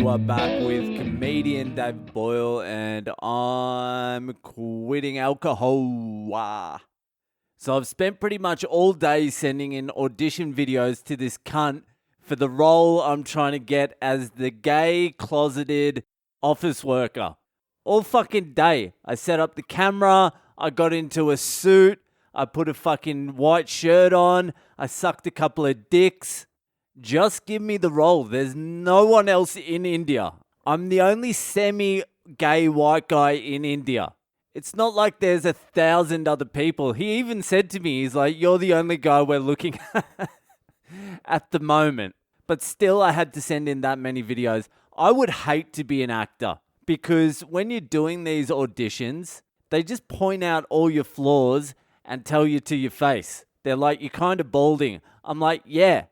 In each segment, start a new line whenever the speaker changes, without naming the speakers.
are back with comedian David Boyle, and I'm quitting alcohol. So I've spent pretty much all day sending in audition videos to this cunt for the role I'm trying to get as the gay closeted office worker. All fucking day. I set up the camera, I got into a suit, I put a fucking white shirt on, I sucked a couple of dicks. Just give me the role. There's no one else in India. I'm the only semi-gay white guy in India. It's not like there's 1,000 other people. He even said to me, he's like, you're the only guy we're looking at the moment. But still, I had to send in that many videos. I would hate to be an actor because when you're doing these auditions, they just point out all your flaws and tell you to your face. They're like, you're kind of balding. I'm like, yeah.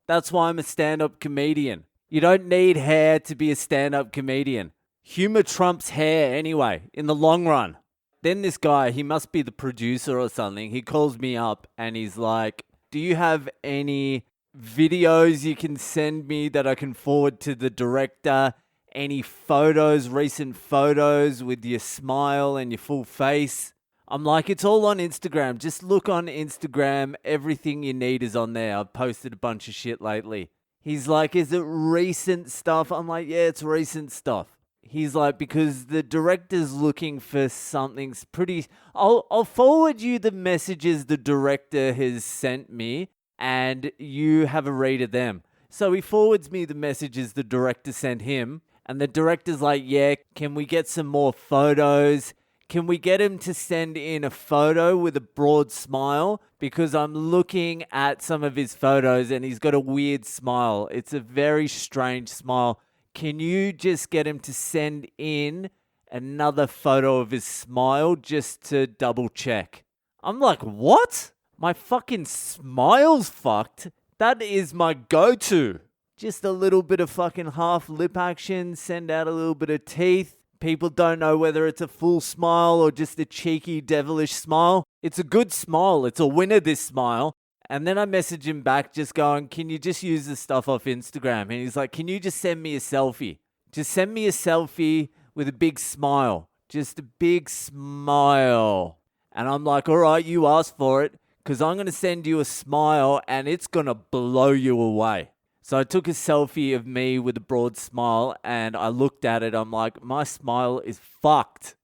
That's why I'm a stand-up comedian. You don't need hair to be a stand-up comedian. Humor trumps hair anyway, in the long run. Then this guy, he must be the producer or something. He calls me up and he's like, do you have any videos you can send me that I can forward to the director? Any photos, recent photos with your smile and your full face? I'm like, it's all on Instagram. Just look on Instagram. Everything you need is on there. I've posted a bunch of shit lately. He's like, is it recent stuff? I'm like, yeah, it's recent stuff. He's like, because the director's looking for something pretty... I'll forward you the messages the director has sent me and you have a read of them. So he forwards me the messages the director sent him and the director's like, yeah, can we get some more photos? Can we get him to send in a photo with a broad smile? Because I'm looking at some of his photos and he's got a weird smile. It's a very strange smile. Can you just get him to send in another photo of his smile just to double check? I'm like, what? My fucking smile's fucked? That is my go-to. Just a little bit of fucking half lip action, send out a little bit of teeth. People don't know whether it's a full smile or just a cheeky, devilish smile. It's a good smile. It's a winner, this smile. And then I message him back just going, can you just use the stuff off Instagram? And he's like, can you just send me a selfie? Just send me a selfie with a big smile. Just a big smile. And I'm like, all right, you asked for it because I'm going to send you a smile and it's going to blow you away. So I took a selfie of me with a broad smile and I looked at it. I'm like, my smile is fucked.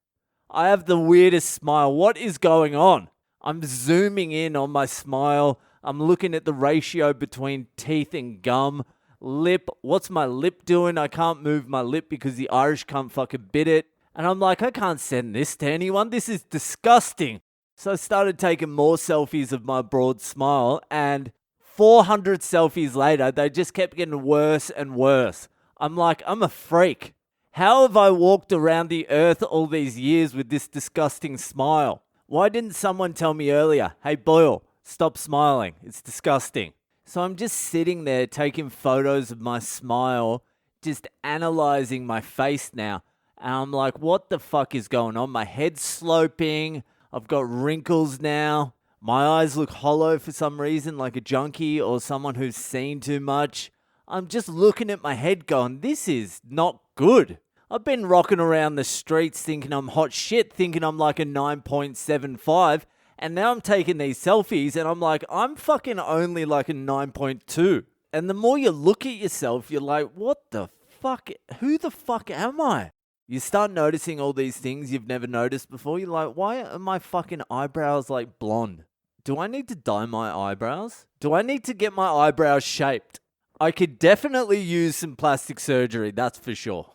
I have the weirdest smile. What is going on? I'm zooming in on my smile. I'm looking at the ratio between teeth and gum. Lip, what's my lip doing? I can't move my lip because the Irish cunt fucking bit it. And I'm like, I can't send this to anyone. This is disgusting. So I started taking more selfies of my broad smile and 400 selfies later, they just kept getting worse and worse. I'm like, I'm a freak. How have I walked around the earth all these years with this disgusting smile? Why didn't someone tell me earlier, hey Boyle, stop smiling, it's disgusting. So I'm just sitting there taking photos of my smile, just analyzing my face now. And I'm like, what the fuck is going on? My head's sloping, I've got wrinkles now. My eyes look hollow for some reason, like a junkie or someone who's seen too much. I'm just looking at my head going, this is not good. I've been rocking around the streets thinking I'm hot shit, thinking I'm like a 9.75, and now I'm taking these selfies and I'm like, I'm fucking only like a 9.2. And the more you look at yourself, you're like, what the fuck? Who the fuck am I? You start noticing all these things you've never noticed before. You're like, why are my fucking eyebrows like blonde? Do I need to dye my eyebrows? Do I need to get my eyebrows shaped? I could definitely use some plastic surgery, that's for sure.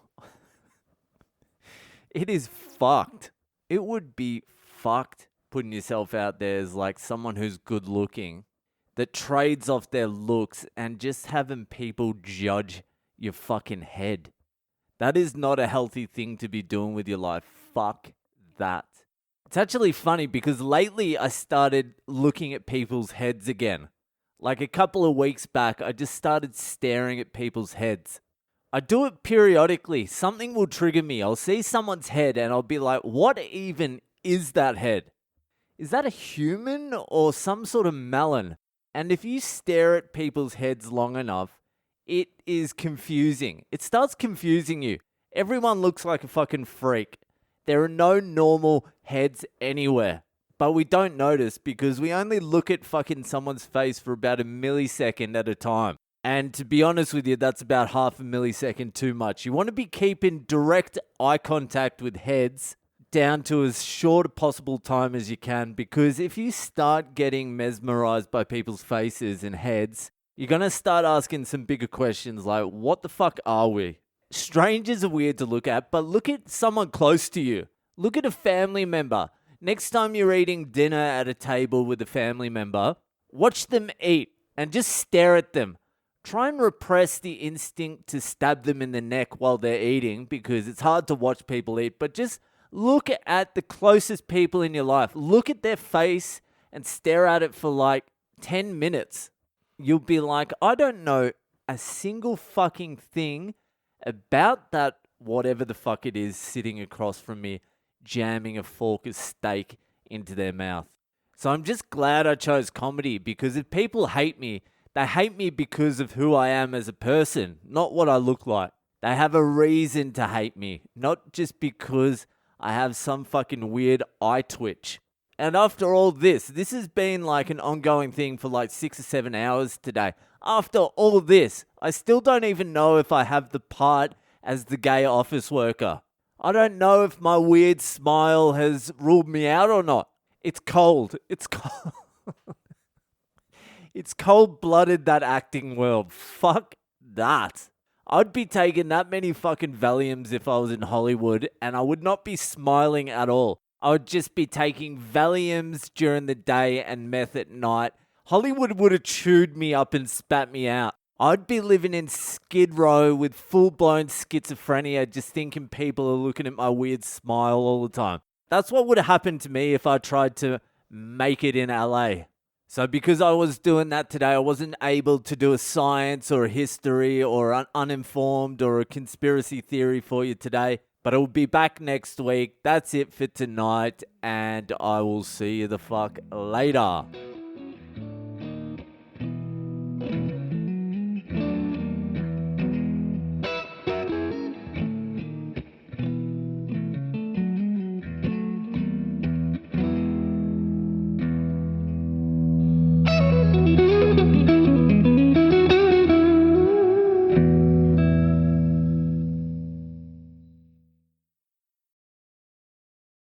It is fucked. It would be fucked putting yourself out there as like someone who's good looking that trades off their looks and just having people judge your fucking head. That is not a healthy thing to be doing with your life. Fuck that. It's actually funny because lately I started looking at people's heads again. Like a couple of weeks back, I just started staring at people's heads. I do it periodically. Something will trigger me. I'll see someone's head and I'll be like, what even is that head? Is that a human or some sort of melon? And if you stare at people's heads long enough, it is confusing. It starts confusing you. Everyone looks like a fucking freak. There are no normal heads anywhere. But we don't notice because we only look at fucking someone's face for about a millisecond at a time. And to be honest with you, that's about half a millisecond too much. You want to be keeping direct eye contact with heads down to as short a possible time as you can, because if you start getting mesmerized by people's faces and heads, you're going to start asking some bigger questions like, what the fuck are we? Strangers are weird to look at, but look at someone close to you. Look at a family member. Next time you're eating dinner at a table with a family member, watch them eat and just stare at them. Try and repress the instinct to stab them in the neck while they're eating, because it's hard to watch people eat, but just look at the closest people in your life. Look at their face and stare at it for like 10 minutes. You'll be like, I don't know a single fucking thing about that whatever the fuck it is sitting across from me, jamming a fork of steak into their mouth. So I'm just glad I chose comedy, because if people hate me, they hate me because of who I am as a person, not what I look like. They have a reason to hate me, not just because I have some fucking weird eye twitch. And after all this has been like an ongoing thing for like 6 or 7 hours today. After all this, I still don't even know if I have the part as the gay office worker. I don't know if my weird smile has ruled me out or not. It's cold. It's cold. It's cold-blooded, that acting world. Fuck that. I'd be taking that many fucking Valiums if I was in Hollywood, and I would not be smiling at all. I would just be taking Valiums during the day and meth at night. Hollywood would have chewed me up and spat me out. I'd be living in Skid Row with full-blown schizophrenia, just thinking people are looking at my weird smile all the time. That's what would have happened to me if I tried to make it in LA. So because I was doing that today, I wasn't able to do a science or a history or an uninformed or a conspiracy theory for you today. But I will be back next week. That's it for tonight, and I will see you the fuck later.